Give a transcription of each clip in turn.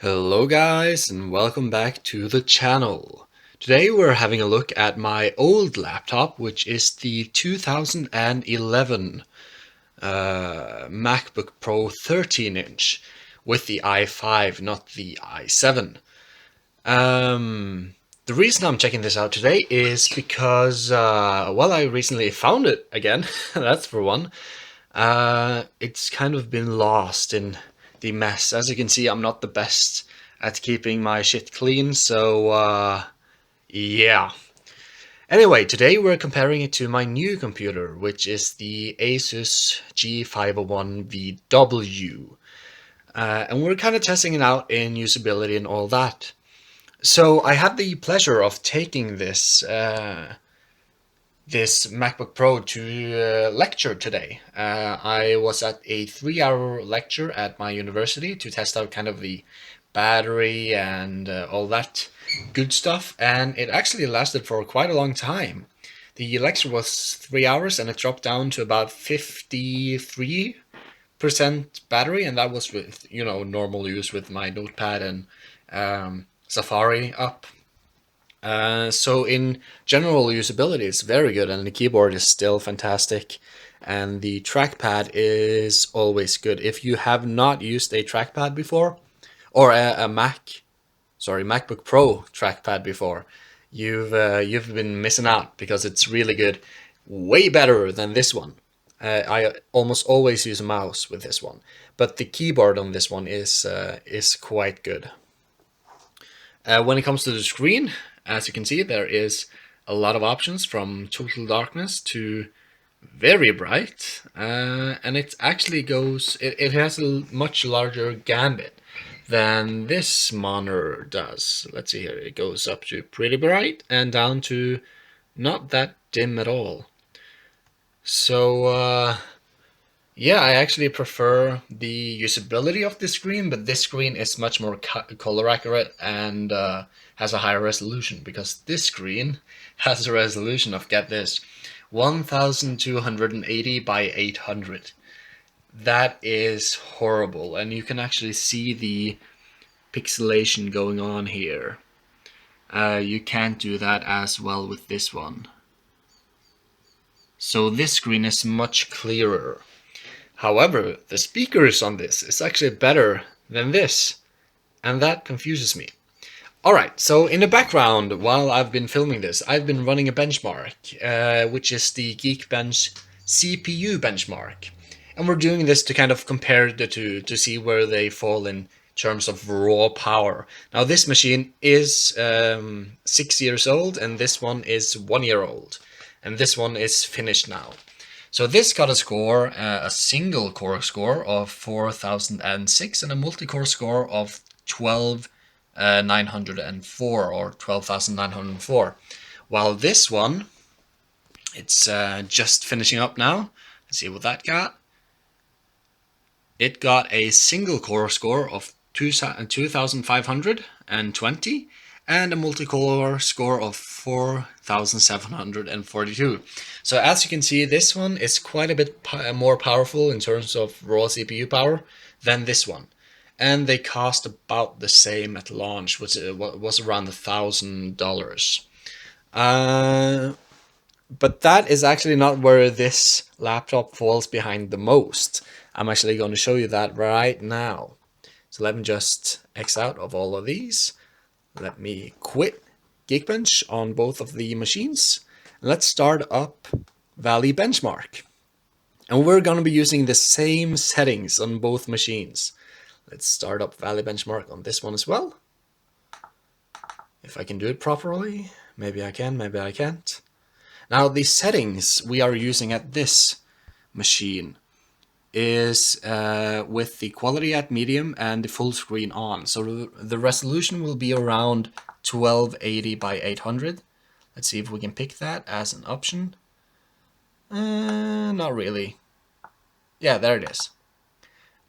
Hello guys and welcome back to the channel. Today we're having a look at my old laptop, which is the 2011 MacBook Pro 13-inch with the i5, not the i7. The reason I'm checking this out today is because, well, I recently found it again, that's for one. It's kind of been lost in the mess. As you can see, I'm not the best at keeping my shit clean, so yeah. Anyway, today we're comparing it to my new computer, which is the Asus G501VW. And we're kind of testing it out in usability and all that. So I had the pleasure of taking this MacBook Pro to lecture today. I was at a 3-hour lecture at my university to test out kind of the battery and all that good stuff, and it actually lasted for quite a long time. The lecture was 3 hours and it dropped down to about 53% battery, and that was with, normal use with my notepad and Safari up. So in general usability, it's very good, and the keyboard is still fantastic, and the trackpad is always good. If you have not used a trackpad before, or a MacBook Pro trackpad before, you've been missing out because it's really good, way better than this one. I almost always use a mouse with this one, but the keyboard on this one is quite good. When it comes to the screen, as you can see, there is a lot of options from total darkness to very bright, and it actually it has a much larger gambit than this monitor does. Let's see here, it goes up to pretty bright and down to not that dim at all. So yeah, I actually prefer the usability of this screen, but this screen is much more color accurate and has a higher resolution, because this screen has a resolution of, get this, 1280 by 800. That is horrible, and you can actually see the pixelation going on here. You can't do that as well with this one. So this screen is much clearer. However, the speakers on this is actually better than this, and that confuses me. Alright, so in the background, while I've been filming this, I've been running a benchmark, which is the Geekbench CPU benchmark. And we're doing this to kind of compare the two, to see where they fall in terms of raw power. Now this machine is 6 years old, and this one is 1 year old. And this one is finished now. So this got a score, a single core score of 4006 and a multi-core score of 12,904 or 12,904. While this one, it's just finishing up now. Let's see what that got. It got a single core score of 2,520 and a multi-core score of 4,742. So as you can see, this one is quite a bit more powerful in terms of raw CPU power than this one. And they cost about the same at launch, which was around $1,000. But that is actually not where this laptop falls behind the most. I'm actually going to show you that right now. So let me just X out of all of these. Let me quit Geekbench on both of the machines. Let's start up Valley Benchmark. And we're going to be using the same settings on both machines. Let's start up Valley Benchmark on this one as well. If I can do it properly. Maybe I can, maybe I can't. Now the settings we are using at this machine is with the quality at medium and the full screen on. So the resolution will be around 1280 by 800. Let's see if we can pick that as an option. Not really. Yeah, there it is.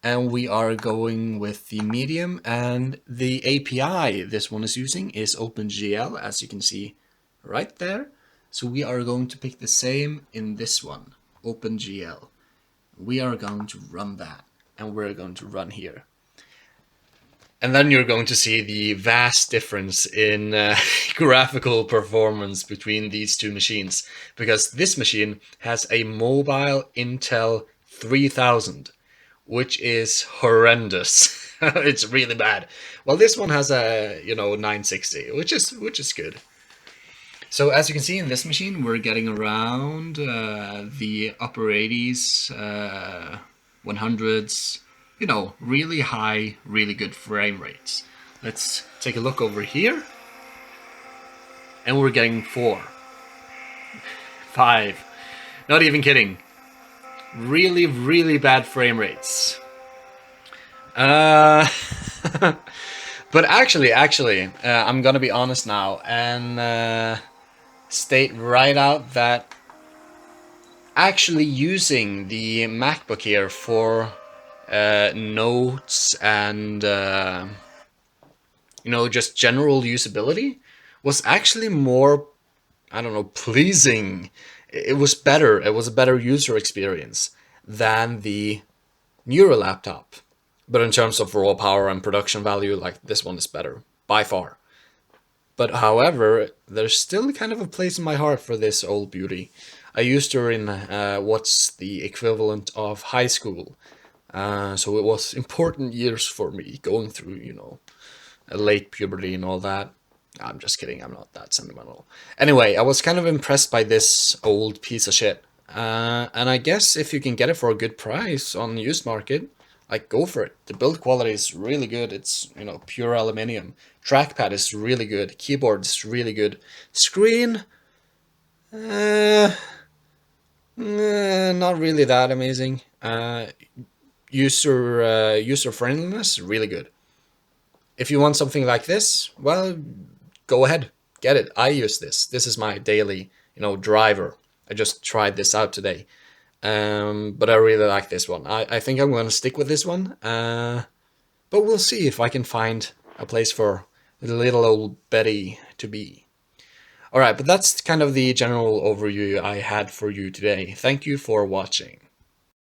And we are going with the medium, and the API this one is using is OpenGL, as you can see right there. So we are going to pick the same in this one, OpenGL. We are going to run that, and we're going to run here. And then you're going to see the vast difference in graphical performance between these two machines, because this machine has a mobile Intel 3000, which is horrendous. It's really bad. Well, this one has a 960, which is good. So as you can see in this machine, we're getting around the upper 80s, 100s, really high, really good frame rates. Let's take a look over here. And we're getting 4, 5. Not even kidding. Really, really bad frame rates. But actually, I'm gonna be honest now and state right out that actually using the MacBook here for notes and just general usability was actually more, I don't know, pleasing. It was better. It was a better user experience than the newer laptop. But in terms of raw power and production value, like, this one is better by far. But however, there's still kind of a place in my heart for this old beauty. I used her in what's the equivalent of high school. So it was important years for me going through, a late puberty and all that. I'm just kidding, I'm not that sentimental. Anyway, I was kind of impressed by this old piece of shit. And I guess if you can get it for a good price on the used market, like, go for it. The build quality is really good. It's, pure aluminium. Trackpad is really good. Keyboard is really good. Screen, not really that amazing. User friendliness, really good. If you want something like this, well, go ahead, get it. I use this. This is my daily, driver. I just tried this out today. But I really like this one. I think I'm going to stick with this one. But we'll see if I can find a place for the little old Betty to be. Alright, but that's kind of the general overview I had for you today. Thank you for watching.